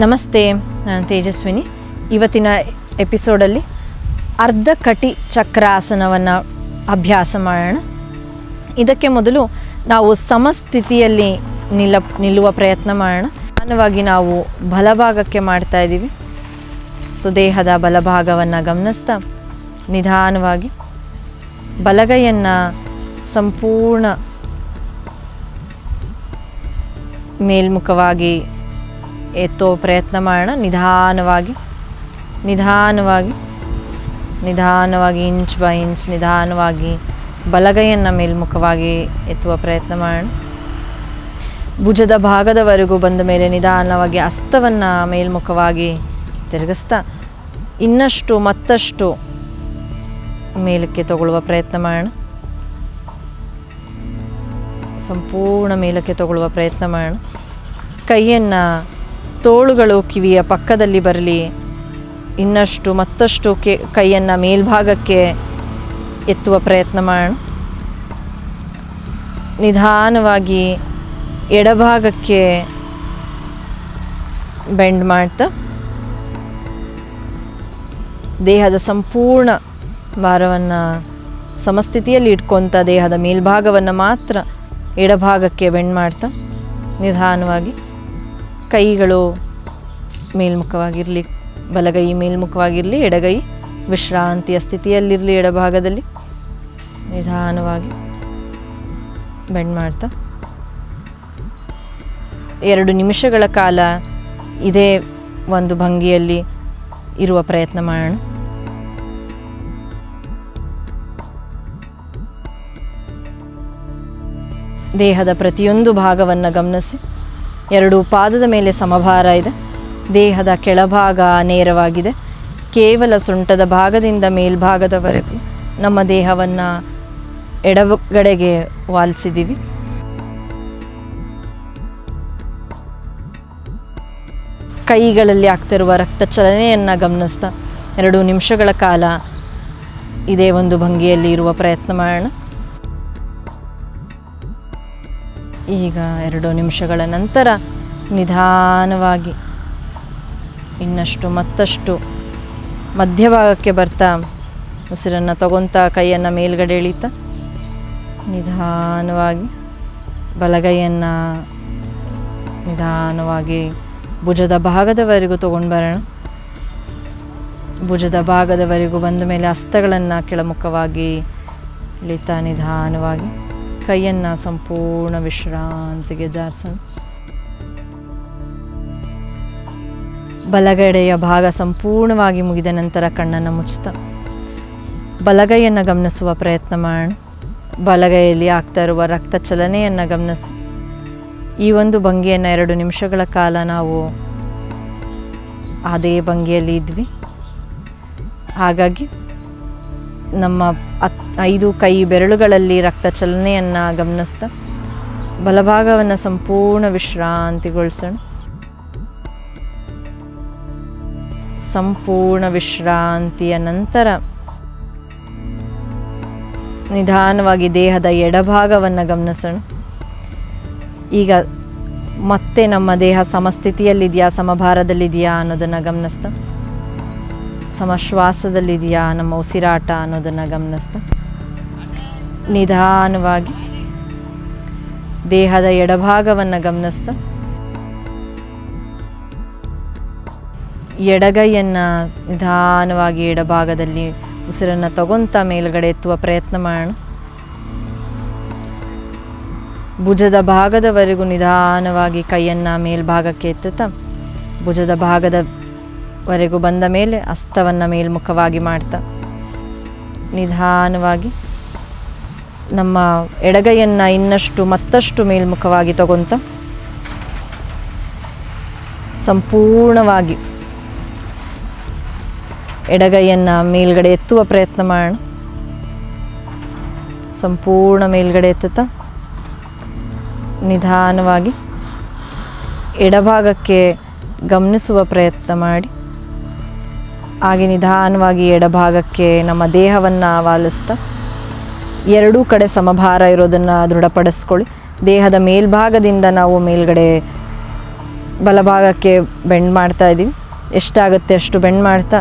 ನಮಸ್ತೆ, ನಾನು ತೇಜಸ್ವಿನಿ. ಇವತ್ತಿನ ಎಪಿಸೋಡಲ್ಲಿ ಅರ್ಧ ಕಟಿ ಚಕ್ರಾಸನವನ್ನು ಅಭ್ಯಾಸ ಮಾಡೋಣ. ಇದಕ್ಕೆ ಮೊದಲು ನಾವು ಸಮಸ್ಥಿತಿಯಲ್ಲಿ ನಿಲ್ಲುವ ಪ್ರಯತ್ನ ಮಾಡೋಣ. ನಿಧಾನವಾಗಿ ನಾವು ಬಲಭಾಗಕ್ಕೆ ಮಾಡ್ತಾ ಇದ್ದೀವಿ. ಸೊ ದೇಹದ ಬಲಭಾಗವನ್ನು ಗಮನಿಸ್ತಾ ನಿಧಾನವಾಗಿ ಬಲಗೈಯನ್ನು ಸಂಪೂರ್ಣ ಮೇಲ್ಮುಖವಾಗಿ ಎತ್ತೋ ಪ್ರಯತ್ನ ಮಾಡೋಣ. ನಿಧಾನವಾಗಿ ಇಂಚ್ ಬೈ ಇಂಚ್ ನಿಧಾನವಾಗಿ ಬಲಗೈಯನ್ನು ಮೇಲ್ಮುಖವಾಗಿ ಎತ್ತುವ ಪ್ರಯತ್ನ ಮಾಡೋಣ. ಭುಜದ ಭಾಗದವರೆಗೂ ಬಂದ ಮೇಲೆ ನಿಧಾನವಾಗಿ ಹಸ್ತವನ್ನು ಮೇಲ್ಮುಖವಾಗಿ ತಿರುಗಿಸ್ತಾ ಮತ್ತಷ್ಟು ಮೇಲಕ್ಕೆ ತಗೊಳ್ಳುವ ಪ್ರಯತ್ನ ಮಾಡೋಣ. ಸಂಪೂರ್ಣ ಮೇಲಕ್ಕೆ ತಗೊಳ್ಳುವ ಪ್ರಯತ್ನ ಮಾಡೋಣ. ಕೈಯನ್ನು ತೋಳುಗಳು ಕಿವಿಯ ಪಕ್ಕದಲ್ಲಿ ಬರಲಿ. ಮತ್ತಷ್ಟು ಕೈಯನ್ನು ಮೇಲ್ಭಾಗಕ್ಕೆ ಎತ್ತುವ ಪ್ರಯತ್ನ ಮಾಡೋಣ. ನಿಧಾನವಾಗಿ ಎಡಭಾಗಕ್ಕೆ ಬೆಂಡ್ ಮಾಡ್ತಾ ದೇಹದ ಸಂಪೂರ್ಣ ಭಾರವನ್ನು ಸಮಸ್ಥಿತಿಯಲ್ಲಿ ಇಟ್ಕೊತ ದೇಹದ ಮೇಲ್ಭಾಗವನ್ನು ಮಾತ್ರ ಎಡಭಾಗಕ್ಕೆ ಬೆಂಡ್ ಮಾಡ್ತಾ ನಿಧಾನವಾಗಿ ಕೈಗಳು ಮೇಲ್ಮುಖವಾಗಿರಲಿ, ಬಲಗೈ ಮೇಲ್ಮುಖವಾಗಿರಲಿ, ಎಡಗೈ ವಿಶ್ರಾಂತಿಯ ಸ್ಥಿತಿಯಲ್ಲಿರಲಿ. ಎಡಭಾಗದಲ್ಲಿ ನಿಧಾನವಾಗಿ ಬೆಂಡ್ ಮಾಡ್ತಾ 2 ನಿಮಿಷಗಳ ಕಾಲ ಇದೇ ಒಂದು ಭಂಗಿಯಲ್ಲಿ ಇರುವ ಪ್ರಯತ್ನ ಮಾಡೋಣ. ದೇಹದ ಪ್ರತಿಯೊಂದು ಭಾಗವನ್ನು ಗಮನಿಸಿ. 2 ಪಾದದ ಮೇಲೆ ಸಮಭಾರ ಇದೆ. ದೇಹದ ಕೆಳಭಾಗ ನೇರವಾಗಿದೆ. ಕೇವಲ ಸೊಂಟದ ಭಾಗದಿಂದ ಮೇಲ್ಭಾಗದವರೆಗೂ ನಮ್ಮ ದೇಹವನ್ನು ಎಡಗಡೆಗೆ ವಾಲಿಸಿದ್ದೀವಿ. ಕೈಗಳಲ್ಲಿ ಆಗ್ತಿರುವ ರಕ್ತ ಚಲನೆಯನ್ನು ಗಮನಿಸ್ತಾ 2 ನಿಮಿಷಗಳ ಕಾಲ ಇದೇ ಒಂದು ಭಂಗಿಯಲ್ಲಿ ಇರುವ ಪ್ರಯತ್ನ ಮಾಡೋಣ. ಈಗ 2 ನಿಮಿಷಗಳ ನಂತರ ನಿಧಾನವಾಗಿ ಮತ್ತಷ್ಟು ಮಧ್ಯಭಾಗಕ್ಕೆ ಬರ್ತಾ ಉಸಿರನ್ನು ತಗೊತಾ ಕೈಯನ್ನು ಮೇಲ್ಗಡೆ ಎಳೀತಾ ನಿಧಾನವಾಗಿ ಬಲಗೈಯನ್ನು ನಿಧಾನವಾಗಿ ಭುಜದ ಭಾಗದವರೆಗೂ ತೊಗೊಂಡು ಬರೋಣ. ಭುಜದ ಭಾಗದವರೆಗೂ ಬಂದ ಮೇಲೆ ಹಸ್ತಗಳನ್ನು ಕೆಳಮುಖವಾಗಿ ಎಳೀತಾ ನಿಧಾನವಾಗಿ ಕೈಯನ್ನು ಸಂಪೂರ್ಣ ವಿಶ್ರಾಂತಿಗೆ ಜಾರಿಸೋಣ. ಬಲಗಡೆಯ ಭಾಗ ಸಂಪೂರ್ಣವಾಗಿ ಮುಗಿದ ನಂತರ ಕಣ್ಣನ್ನು ಮುಚ್ಚಿತಾ ಬಲಗೈಯನ್ನು ಗಮನಿಸುವ ಪ್ರಯತ್ನ ಮಾಡೋಣ. ಬಲಗೈಯಲ್ಲಿ ಆಗ್ತಾ ಇರುವ ರಕ್ತ ಚಲನೆಯನ್ನು ಗಮನಿಸಿ. ಈ ಒಂದು ಭಂಗಿಯನ್ನು 2 ನಿಮಿಷಗಳ ಕಾಲ ನಾವು ಅದೇ ಭಂಗಿಯಲ್ಲಿ ಇದ್ವಿ. ಹಾಗಾಗಿ ನಮ್ಮ 5 ಕೈ ಬೆರಳುಗಳಲ್ಲಿ ರಕ್ತ ಚಲನೆಯನ್ನು ಗಮನಿಸ್ತಾ ಬಲಭಾಗವನ್ನು ಸಂಪೂರ್ಣ ವಿಶ್ರಾಂತಿಗೊಳಿಸೋಣ. ಸಂಪೂರ್ಣ ವಿಶ್ರಾಂತಿಯ ನಂತರ ನಿಧಾನವಾಗಿ ದೇಹದ ಎಡಭಾಗವನ್ನು ಗಮನಿಸೋಣ. ಈಗ ಮತ್ತೆ ನಮ್ಮ ದೇಹ ಸಮಸ್ಥಿತಿಯಲ್ಲಿದೆಯಾ, ಸಮಭಾರದಲ್ಲಿದೆಯಾ ಅನ್ನೋದನ್ನು ಗಮನಿಸ್ತಾ, ಸಮಶ್ವಾಸದಲ್ಲಿದೆಯಾ, ನಮ್ಮ ಉಸಿರಾಟ ಅನ್ನೋದನ್ನು ಗಮನಿಸ್ತಾ ನಿಧಾನವಾಗಿ ದೇಹದ ಎಡಭಾಗವನ್ನು ಗಮನಿಸ್ತಾ ಎಡಗೈಯನ್ನು ನಿಧಾನವಾಗಿ ಎಡಭಾಗದಲ್ಲಿ ಉಸಿರನ್ನು ತಗೊತಾ ಮೇಲ್ಗಡೆ ಎತ್ತುವ ಪ್ರಯತ್ನ ಮಾಡೋಣ. ಭುಜದ ಭಾಗದವರೆಗೂ ನಿಧಾನವಾಗಿ ಕೈಯನ್ನು ಮೇಲ್ಭಾಗಕ್ಕೆ ಎತ್ತುತ್ತಾ ಭುಜದ ಭಾಗದವರೆಗೂ ಬಂದ ಮೇಲೆ ಹಸ್ತವನ್ನು ಮೇಲ್ಮುಖವಾಗಿ ಮಾಡ್ತಾ ನಿಧಾನವಾಗಿ ನಮ್ಮ ಎಡಗೈಯನ್ನು ಮತ್ತಷ್ಟು ಮೇಲ್ಮುಖವಾಗಿ ತಗೊತಾ ಸಂಪೂರ್ಣವಾಗಿ ಎಡಗೈಯನ್ನು ಮೇಲ್ಗಡೆ ಎತ್ತುವ ಪ್ರಯತ್ನ ಮಾಡೋಣ. ಸಂಪೂರ್ಣ ಮೇಲ್ಗಡೆ ಎತ್ತುತ್ತಾ ನಿಧಾನವಾಗಿ ಎಡಭಾಗಕ್ಕೆ ಗಮನಿಸುವ ಪ್ರಯತ್ನ ಮಾಡಿ ಹಾಗೆ ನಿಧಾನವಾಗಿ ಎಡಭಾಗಕ್ಕೆ ನಮ್ಮ ದೇಹವನ್ನು ವಾಲಿಸ್ತಾ 2 ಕಡೆ ಸಮಭಾರ ಇರೋದನ್ನು ದೃಢಪಡಿಸ್ಕೊಳ್ಳಿ. ದೇಹದ ಮೇಲ್ಭಾಗದಿಂದ ನಾವು ಮೇಲ್ಗಡೆ ಬಲಭಾಗಕ್ಕೆ ಬೆಂಡ್ ಮಾಡ್ತಾ ಇದ್ದೀವಿ. ಎಷ್ಟಾಗುತ್ತೆ ಅಷ್ಟು ಬೆಂಡ್ ಮಾಡ್ತಾ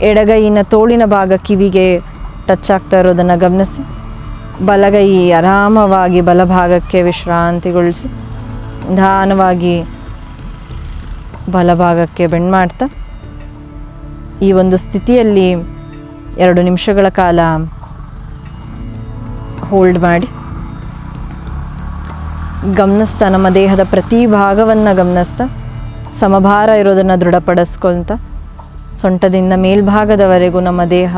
ಎಡಗೈನ ತೋಳಿನ ಭಾಗ ಕಿವಿಗೆ ಟಚ್ ಆಗ್ತಾ ಇರೋದನ್ನು ಗಮನಿಸಿ ಬಲಗೈ ಆರಾಮವಾಗಿ ಬಲಭಾಗಕ್ಕೆ ವಿಶ್ರಾಂತಿಗೊಳಿಸಿ ನಿಧಾನವಾಗಿ ಬಲಭಾಗಕ್ಕೆ ಬೆಂಡ್ ಮಾಡ್ತಾ ಈ ಒಂದು ಸ್ಥಿತಿಯಲ್ಲಿ 2 ನಿಮಿಷಗಳ ಕಾಲ ಹೋಲ್ಡ್ ಮಾಡಿ ಗಮನಿಸ್ತಾ ನಮ್ಮ ದೇಹದ ಪ್ರತಿ ಭಾಗವನ್ನು ಗಮನಿಸ್ತಾ ಸಮಭಾರ ಇರೋದನ್ನು ದೃಢಪಡಿಸ್ಕೊಳ್ತಾ ಸೊಂಟದಿಂದ ಮೇಲ್ಭಾಗದವರೆಗೂ ನಮ್ಮ ದೇಹ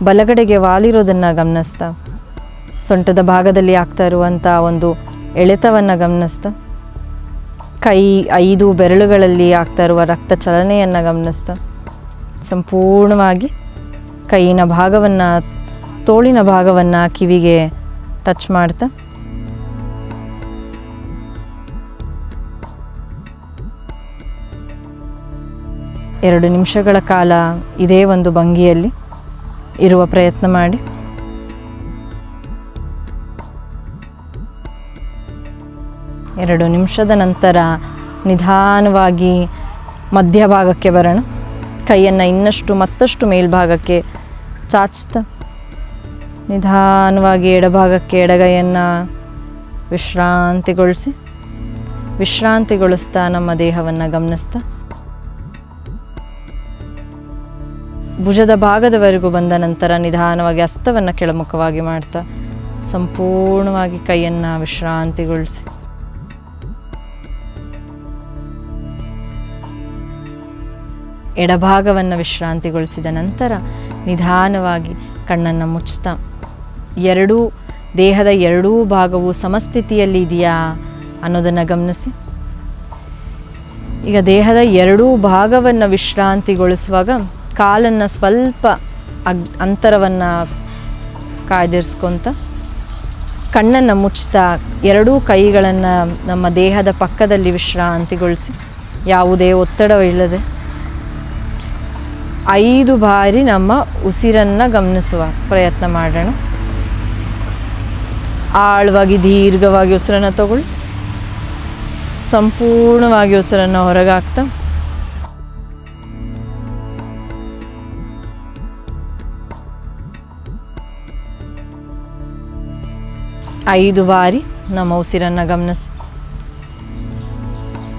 ಬಲಗಡೆಗೆ ವಾಲಿರೋದನ್ನು ಗಮನಿಸ್ತಾ ಸೊಂಟದ ಭಾಗದಲ್ಲಿ ಆಗ್ತಾ ಇರುವಂಥ ಒಂದು ಎಳೆತವನ್ನು ಗಮನಿಸ್ತಾ ಕೈ 5 ಬೆರಳುಗಳಲ್ಲಿ ಆಗ್ತಾ ಇರುವ ರಕ್ತ ಚಲನೆಯನ್ನು ಗಮನಿಸ್ತಾ ಸಂಪೂರ್ಣವಾಗಿ ಕೈಯಿನ ಭಾಗವನ್ನು ತೋಳಿನ ಭಾಗವನ್ನು ಕಿವಿಗೆ ಟಚ್ ಮಾಡ್ತಾ ಎರಡು ನಿಮಿಷಗಳ ಕಾಲ ಇದೇ ಒಂದು ಭಂಗಿಯಲ್ಲಿ ಇರುವ ಪ್ರಯತ್ನ ಮಾಡಿ. ಎರಡು ನಿಮಿಷದ ನಂತರ ನಿಧಾನವಾಗಿ ಮಧ್ಯಭಾಗಕ್ಕೆ ಬರೋಣ. ಕೈಯನ್ನು ಮತ್ತಷ್ಟು ಮೇಲ್ಭಾಗಕ್ಕೆ ಚಾಚ್ತಾ ನಿಧಾನವಾಗಿ ಎಡಭಾಗಕ್ಕೆ ಎಡಗೈಯನ್ನು ವಿಶ್ರಾಂತಿಗೊಳಿಸ್ತಾ ನಮ್ಮ ದೇಹವನ್ನು ಗಮನಿಸ್ತಾ ಭುಜದ ಭಾಗದವರೆಗೂ ಬಂದ ನಂತರ ನಿಧಾನವಾಗಿ ಹಸ್ತವನ್ನು ಕೆಳಮುಖವಾಗಿ ಮಾಡ್ತಾ ಸಂಪೂರ್ಣವಾಗಿ ಕೈಯನ್ನು ವಿಶ್ರಾಂತಿಗೊಳಿಸಿ ಎಡಭಾಗವನ್ನು ವಿಶ್ರಾಂತಿಗೊಳಿಸಿದ ನಂತರ ನಿಧಾನವಾಗಿ ಕಣ್ಣನ್ನು ಮುಚ್ತಾ ದೇಹದ ಎರಡೂ ಭಾಗವು ಸಮಸ್ಥಿತಿಯಲ್ಲಿ ಇದೆಯಾ ಅನ್ನೋದನ್ನು ಗಮನಿಸಿ. ಈಗ ದೇಹದ ಎರಡೂ ಭಾಗವನ್ನು ವಿಶ್ರಾಂತಿಗೊಳಿಸುವಾಗ ಕಾಲನ್ನು ಸ್ವಲ್ಪ ಅಂತರವನ್ನು ಕಾಯ್ದಿರಿಸ್ಕೊತ ಕಣ್ಣನ್ನು ಮುಚ್ತಾ ಎರಡೂ ಕೈಗಳನ್ನು ನಮ್ಮ ದೇಹದ ಪಕ್ಕದಲ್ಲಿ ವಿಶ್ರಾಂತಿಗೊಳಿಸಿ ಯಾವುದೇ ಒತ್ತಡವಿಲ್ಲದೆ 5 ಬಾರಿ ನಮ್ಮ ಉಸಿರನ್ನು ಗಮನಿಸುವ ಪ್ರಯತ್ನ ಮಾಡೋಣ. ಆಳವಾಗಿ ದೀರ್ಘವಾಗಿ ಉಸಿರನ್ನು ತಗೊಳ್ಳಿ. ಸಂಪೂರ್ಣವಾಗಿ ಉಸಿರನ್ನು ಹೊರಗಾಕ್ತಾ ಐದು ಬಾರಿ ನಮ್ಮ ಉಸಿರನ್ನು ಗಮನಿಸಿ.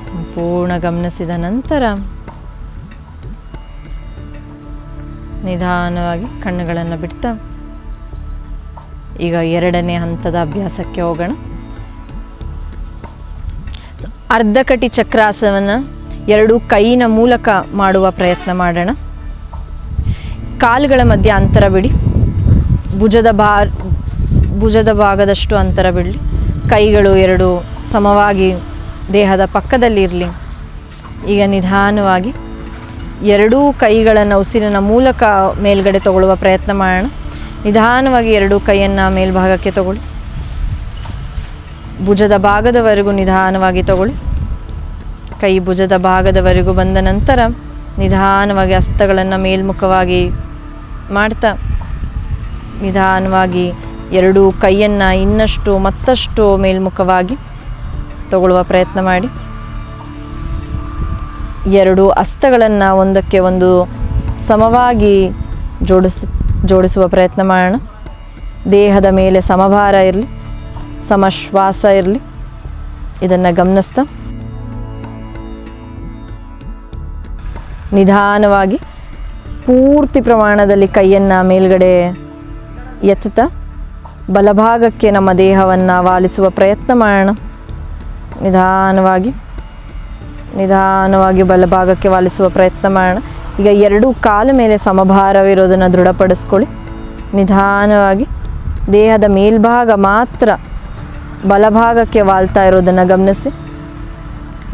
ಸಂಪೂರ್ಣ ಗಮನಿಸಿದ ನಂತರ ನಿಧಾನವಾಗಿ ಕಣ್ಣುಗಳನ್ನು ಬಿಡ್ತಾ ಈಗ 2ನೇ ಹಂತದ ಅಭ್ಯಾಸಕ್ಕೆ ಹೋಗೋಣ. ಅರ್ಧಕಟಿ ಚಕ್ರಾಸನವನ್ನು 2 ಕೈನ ಮೂಲಕ ಮಾಡುವ ಪ್ರಯತ್ನ ಮಾಡೋಣ. ಕಾಲುಗಳ ಮಧ್ಯೆ ಅಂತರ ಬಿಡಿ. ಭುಜದ ಭಾಗದಷ್ಟು ಅಂತರ ಬಿಡಲಿ. ಕೈಗಳು 2 ಸಮವಾಗಿ ದೇಹದ ಪಕ್ಕದಲ್ಲಿ ಇರಲಿ. ಈಗ ನಿಧಾನವಾಗಿ 2 ಕೈಗಳನ್ನು ಉಸಿರಿನ ಮೂಲಕ ಮೇಲ್ಗಡೆ ತಗೊಳ್ಳುವ ಪ್ರಯತ್ನ ಮಾಡೋಣ. ನಿಧಾನವಾಗಿ 2 ಕೈಯನ್ನು ಮೇಲ್ಭಾಗಕ್ಕೆ ತಗೊಳ್ಳಿ. ಭುಜದ ಭಾಗದವರೆಗೂ ನಿಧಾನವಾಗಿ ತಗೊಳ್ಳಿ. ಕೈ ಭುಜದ ಭಾಗದವರೆಗೂ ಬಂದ ನಂತರ ನಿಧಾನವಾಗಿ ಹಸ್ತಗಳನ್ನು ಮೇಲ್ಮುಖವಾಗಿ ಮಾಡ್ತಾ ನಿಧಾನವಾಗಿ 2 ಕೈಯನ್ನು ಮತ್ತಷ್ಟು ಮೇಲ್ಮುಖವಾಗಿ ತಗೊಳ್ಳುವ ಪ್ರಯತ್ನ ಮಾಡಿ. 2 ಹಸ್ತಗಳನ್ನು ಒಂದಕ್ಕೆ ಒಂದು ಸಮವಾಗಿ ಜೋಡಿಸುವ ಪ್ರಯತ್ನ ಮಾಡೋಣ. ದೇಹದ ಮೇಲೆ ಸಮಭಾರ ಇರಲಿ, ಸಮಶ್ವಾಸ ಇರಲಿ. ಇದನ್ನು ಗಮನಿಸ್ತಾ ನಿಧಾನವಾಗಿ ಪೂರ್ತಿ ಪ್ರಮಾಣದಲ್ಲಿ ಕೈಯನ್ನು ಮೇಲ್ಗಡೆ ಎತ್ತುತ್ತಾ ಬಲಭಾಗಕ್ಕೆ ನಮ್ಮ ದೇಹವನ್ನು ವಾಲಿಸುವ ಪ್ರಯತ್ನ ಮಾಡೋಣ. ನಿಧಾನವಾಗಿ ಬಲಭಾಗಕ್ಕೆ ವಾಲಿಸುವ ಪ್ರಯತ್ನ ಮಾಡೋಣ. ಈಗ 2 ಕಾಲ ಮೇಲೆ ಸಮಭಾರವಿರೋದನ್ನು ದೃಢಪಡಿಸ್ಕೊಳ್ಳಿ. ನಿಧಾನವಾಗಿ ದೇಹದ ಮೇಲ್ಭಾಗ ಮಾತ್ರ ಬಲಭಾಗಕ್ಕೆ ವಾಲ್ತಾ ಇರೋದನ್ನು ಗಮನಿಸಿ.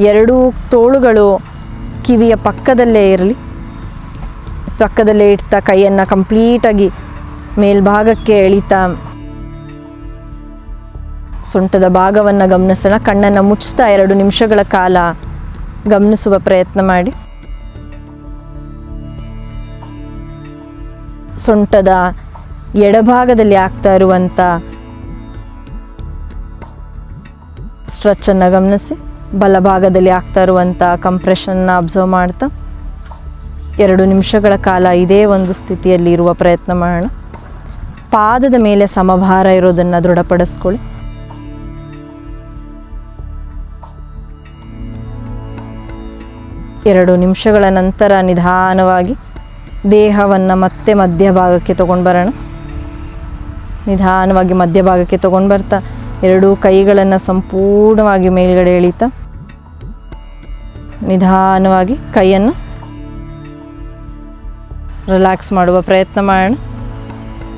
2 ತೋಳುಗಳು ಕಿವಿಯ ಪಕ್ಕದಲ್ಲೇ ಇರಲಿ. ಪಕ್ಕದಲ್ಲೇ ಇಡ್ತಾ ಕೈಯನ್ನು ಕಂಪ್ಲೀಟಾಗಿ ಮೇಲ್ಭಾಗಕ್ಕೆ ಎಳಿತಾ ಸೊಂಟದ ಭಾಗವನ್ನು ಗಮನಿಸೋಣ. ಕಣ್ಣನ್ನು ಮುಚ್ತಾ 2 ನಿಮಿಷಗಳ ಕಾಲ ಗಮನಿಸುವ ಪ್ರಯತ್ನ ಮಾಡಿ. ಸೊಂಟದ ಎಡಭಾಗದಲ್ಲಿ ಆಗ್ತಾ ಇರುವಂಥ ಸ್ಟ್ರೆಚ್ಚನ್ನು ಗಮನಿಸಿ. ಬಲಭಾಗದಲ್ಲಿ ಆಗ್ತಾ ಇರುವಂಥ ಕಂಪ್ರೆಷನ್ನ ಅಬ್ಸರ್ವ್ ಮಾಡ್ತಾ 2 ನಿಮಿಷಗಳ ಕಾಲ ಇದೇ ಒಂದು ಸ್ಥಿತಿಯಲ್ಲಿ ಇರುವ ಪ್ರಯತ್ನ ಮಾಡೋಣ. ಪಾದದ ಮೇಲೆ ಸಮಭಾರ ಇರೋದನ್ನು ದೃಢಪಡಿಸ್ಕೊಳ್ಳಿ. ಎರಡು ನಿಮಿಷಗಳ ನಂತರ ನಿಧಾನವಾಗಿ ದೇಹವನ್ನು ಮತ್ತೆ ಮಧ್ಯಭಾಗಕ್ಕೆ ತೊಗೊಂಡು ಬರೋಣ. ನಿಧಾನವಾಗಿ ಮಧ್ಯಭಾಗಕ್ಕೆ ತೊಗೊಂಡು ಬರ್ತಾ 2 ಕೈಗಳನ್ನು ಸಂಪೂರ್ಣವಾಗಿ ಮೇಲ್ಗಡೆ ಎಳೀತಾ ನಿಧಾನವಾಗಿ ಕೈಯನ್ನು ರಿಲ್ಯಾಕ್ಸ್ ಮಾಡುವ ಪ್ರಯತ್ನ ಮಾಡೋಣ.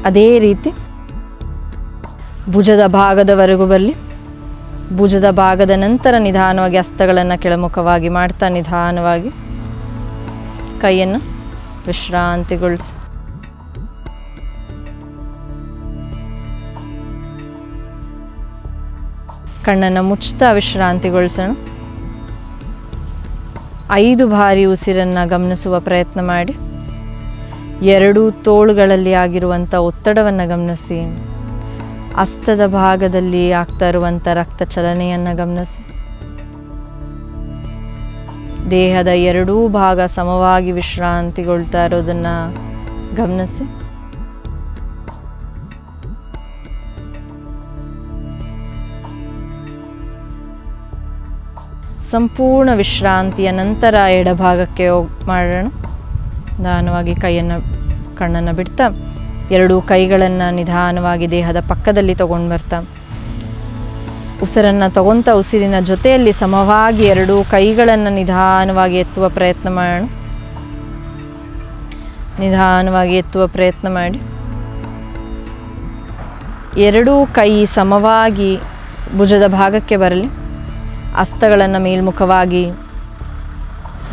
ಅದೇ ರೀತಿ ಭುಜದ ಭಾಗದವರೆಗೂ ಬರಲಿ. ಭುಜದ ಭಾಗದ ನಂತರ ನಿಧಾನವಾಗಿ ಹಸ್ತಗಳನ್ನು ಕೆಳಮುಖವಾಗಿ ಮಾಡ್ತಾ ನಿಧಾನವಾಗಿ ಕೈಯನ್ನು ವಿಶ್ರಾಂತಿಗೊಳಿಸಿ. ಕಣ್ಣನ್ನು ಮುಚ್ತಾ ವಿಶ್ರಾಂತಿಗೊಳಿಸೋಣ. 5 ಬಾರಿ ಉಸಿರನ್ನು ಗಮನಿಸುವ ಪ್ರಯತ್ನ ಮಾಡಿ. 2 ತೋಳುಗಳಲ್ಲಿ ಆಗಿರುವಂಥ ಒತ್ತಡವನ್ನು ಗಮನಿಸಿ. ಹಸ್ತದ ಭಾಗದಲ್ಲಿ ಆಗ್ತಾ ಇರುವಂಥ ರಕ್ತ ಚಲನೆಯನ್ನು ಗಮನಿಸಿ. ದೇಹದ 2 ಭಾಗ ಸಮವಾಗಿ ವಿಶ್ರಾಂತಿಗೊಳ್ತಾ ಇರೋದನ್ನು ಗಮನಿಸಿ. ಸಂಪೂರ್ಣ ವಿಶ್ರಾಂತಿಯ ನಂತರ ಎಡಭಾಗಕ್ಕೆ ಮಾಡೋಣ. ನಿಧಾನವಾಗಿ ಕಣ್ಣನ್ನು ಬಿಡ್ತಾ 2 ಕೈಗಳನ್ನು ನಿಧಾನವಾಗಿ ದೇಹದ ಪಕ್ಕದಲ್ಲಿ ತಗೊಂಡು ಬರ್ತಾ ಉಸಿರನ್ನು ತಗೊತಾ ಉಸಿರಿನ ಜೊತೆಯಲ್ಲಿ ಸಮವಾಗಿ 2 ಕೈಗಳನ್ನು ನಿಧಾನವಾಗಿ ಎತ್ತುವ ಪ್ರಯತ್ನ ಮಾಡೋಣ. ನಿಧಾನವಾಗಿ ಎತ್ತುವ ಪ್ರಯತ್ನ ಮಾಡಿ 2 ಕೈ ಸಮವಾಗಿ ಭುಜದ ಭಾಗಕ್ಕೆ ಬರಲಿ. ಹಸ್ತಗಳನ್ನು ಮೇಲ್ಮುಖವಾಗಿ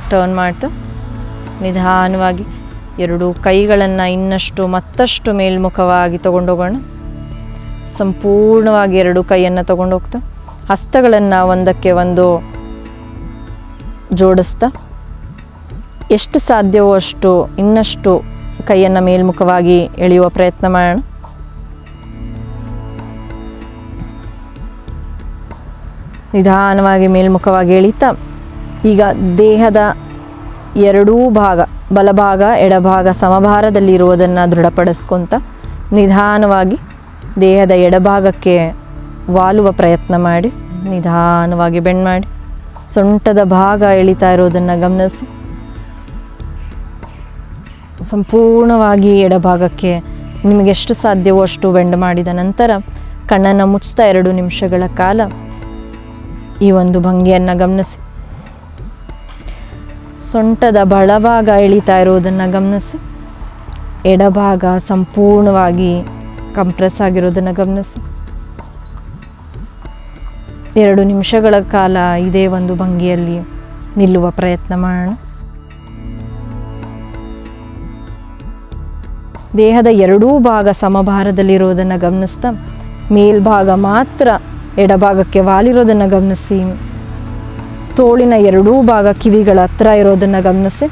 ಟರ್ನ್ ಮಾಡ್ತಾ ನಿಧಾನವಾಗಿ 2 ಕೈಗಳನ್ನು ಇನ್ನಷ್ಟು ಮತ್ತಷ್ಟು ಮೇಲ್ಮುಖವಾಗಿ ತಗೊಂಡೋಗೋಣ. ಸಂಪೂರ್ಣವಾಗಿ 2 ಕೈಯನ್ನು ತಗೊಂಡೋಗ್ತಾ ಹಸ್ತಗಳನ್ನು ಒಂದಕ್ಕೆ ಒಂದು ಜೋಡಿಸ್ತಾ ಎಷ್ಟು ಸಾಧ್ಯವೋ ಅಷ್ಟು ಇನ್ನಷ್ಟು ಕೈಯನ್ನು ಮೇಲ್ಮುಖವಾಗಿ ಎಳೆಯುವ ಪ್ರಯತ್ನ ಮಾಡೋಣ. ನಿಧಾನವಾಗಿ ಮೇಲ್ಮುಖವಾಗಿ ಎಳೀತಾ ಈಗ ದೇಹದ 2 ಭಾಗ ಬಲಭಾಗ ಎಡಭಾಗ ಸಮಭಾರದಲ್ಲಿ ಇರುವುದನ್ನು ದೃಢಪಡಿಸ್ಕೊತ ನಿಧಾನವಾಗಿ ದೇಹದ ಎಡಭಾಗಕ್ಕೆ ವಾಲುವ ಪ್ರಯತ್ನ ಮಾಡಿ. ನಿಧಾನವಾಗಿ ಬೆಂಡ್ ಮಾಡಿ ಸೊಂಟದ ಭಾಗ ಎಳಿತಾ ಇರೋದನ್ನು ಗಮನಿಸಿ. ಸಂಪೂರ್ಣವಾಗಿ ಎಡಭಾಗಕ್ಕೆ ನಿಮಗೆಷ್ಟು ಸಾಧ್ಯವೋ ಅಷ್ಟು ಬೆಂಡ್ ಮಾಡಿದ ನಂತರ ಕಣ್ಣನ್ನು ಮುಚ್ತಾ 2 ನಿಮಿಷಗಳ ಕಾಲ ಈ ಒಂದು ಭಂಗಿಯನ್ನು ಗಮನಿಸಿ. ಸೊಂಟದ ಬಲಭಾಗ ಎಳಿತಾ ಇರೋದನ್ನು ಗಮನಿಸಿ. ಎಡಭಾಗ ಸಂಪೂರ್ಣವಾಗಿ ಕಂಪ್ರೆಸ್ ಆಗಿರೋದನ್ನು ಗಮನಿಸಿ. 2 ನಿಮಿಷಗಳ ಕಾಲ ಇದೇ ಒಂದು ಭಂಗಿಯಲ್ಲಿ ನಿಲ್ಲುವ ಪ್ರಯತ್ನ ಮಾಡೋಣ. ದೇಹದ 2 ಭಾಗ ಸಮಭಾರದಲ್ಲಿರೋದನ್ನು ಗಮನಿಸ್ತಾ ಮೇಲ್ಭಾಗ ಮಾತ್ರ ಎಡಭಾಗಕ್ಕೆ ವಾಲಿರೋದನ್ನು ಗಮನಿಸಿ. ತೋಳಿನ 2 ಭಾಗ ಕಿವಿಗಳ ಹತ್ರ ಇರೋದನ್ನು ಗಮನಿಸಿ.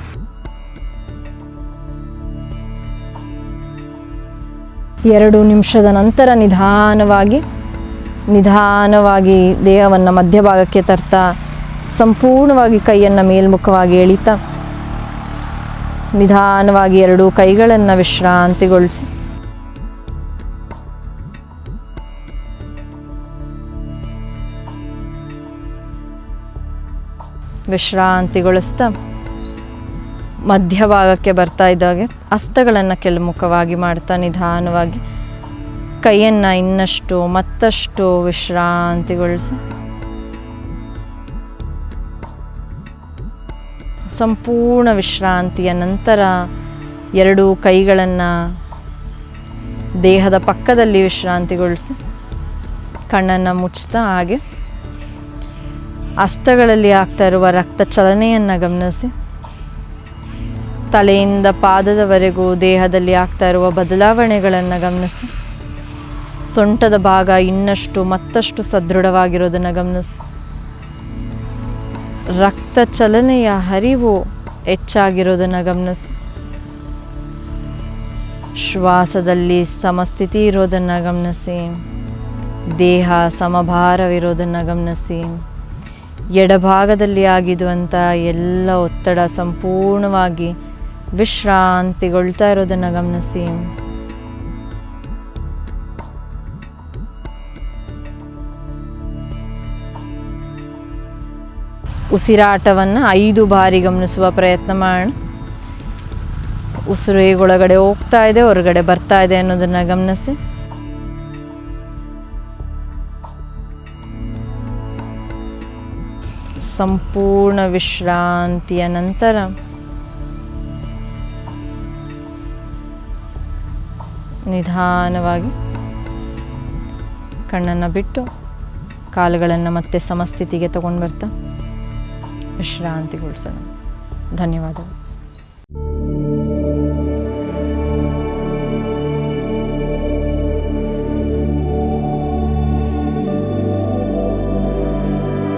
ಎರಡು ನಿಮಿಷದ ನಂತರ ನಿಧಾನವಾಗಿ ದೇಹವನ್ನು ಮಧ್ಯಭಾಗಕ್ಕೆ ತರ್ತಾ ಸಂಪೂರ್ಣವಾಗಿ ಕೈಯನ್ನು ಮೇಲ್ಮುಖವಾಗಿ ಎಳಿತಾ ನಿಧಾನವಾಗಿ 2 ಕೈಗಳನ್ನು ವಿಶ್ರಾಂತಿಗೊಳಿಸಿ. ವಿಶ್ರಾಂತಿಗೊಳಿಸ್ತಾ ಮಧ್ಯಭಾಗಕ್ಕೆ ಬರ್ತಾ ಇದ್ದಾಗೆ ಹಸ್ತಗಳನ್ನು ಕೆಳಮುಖವಾಗಿ ಮಾಡ್ತಾ ನಿಧಾನವಾಗಿ ಕೈಯನ್ನು ಇನ್ನಷ್ಟು ಮತ್ತಷ್ಟು ವಿಶ್ರಾಂತಿಗೊಳಿಸಿ. ಸಂಪೂರ್ಣ ವಿಶ್ರಾಂತಿಯ ನಂತರ 2 ಕೈಗಳನ್ನು ದೇಹದ ಪಕ್ಕದಲ್ಲಿ ವಿಶ್ರಾಂತಿಗೊಳಿಸಿ ಕಣ್ಣನ್ನು ಮುಚ್ತಾ ಹಾಗೆ ಹಸ್ತಗಳಲ್ಲಿ ಆಗ್ತಾ ಇರುವ ರಕ್ತ ಚಲನೆಯನ್ನು ಗಮನಿಸಿ. ತಲೆಯಿಂದ ಪಾದದವರೆಗೂ ದೇಹದಲ್ಲಿ ಆಗ್ತಾ ಇರುವ ಬದಲಾವಣೆಗಳನ್ನು ಗಮನಿಸಿ. ಸೊಂಟದ ಭಾಗ ಇನ್ನಷ್ಟು ಮತ್ತಷ್ಟು ಸದೃಢವಾಗಿರೋದನ್ನು ಗಮನಿಸಿ. ರಕ್ತ ಚಲನೆಯ ಹರಿವು ಹೆಚ್ಚಾಗಿರೋದನ್ನು ಗಮನಿಸಿ. ಶ್ವಾಸದಲ್ಲಿ ಸಮಸ್ಥಿತಿ ಇರೋದನ್ನು ಗಮನಿಸಿ. ದೇಹ ಸಮಭಾರವಿರೋದನ್ನು ಗಮನಿಸಿ. ಎಡಭಾಗದಲ್ಲಿ ಆಗಿರುವಂಥ ಎಲ್ಲ ಒತ್ತಡ ಸಂಪೂರ್ಣವಾಗಿ ವಿಶ್ರಾಂತಿಗೊಳ್ತಾ ಇರೋದನ್ನು ಗಮನಿಸಿ. ಉಸಿರಾಟವನ್ನು 5 ಬಾರಿ ಗಮನಿಸುವ ಪ್ರಯತ್ನ ಮಾಡೋಣ. ಉಸಿರು ಹೇಗೆ ಒಳಗಡೆ ಹೋಗ್ತಾ ಇದೆ, ಹೊರಗಡೆ ಬರ್ತಾ ಇದೆ ಅನ್ನೋದನ್ನು ಗಮನಿಸಿ. ಸಂಪೂರ್ಣ ವಿಶ್ರಾಂತಿಯ ನಂತರ ನಿಧಾನವಾಗಿ ಕಣ್ಣನ್ನು ಬಿಟ್ಟು ಕಾಲುಗಳನ್ನು ಮತ್ತೆ ಸಮಸ್ಥಿತಿಗೆ ತಗೊಂಡು ಬರ್ತಾ ವಿಶ್ರಾಂತಿಗೊಳಿಸೋಣ. ಧನ್ಯವಾದಗಳು.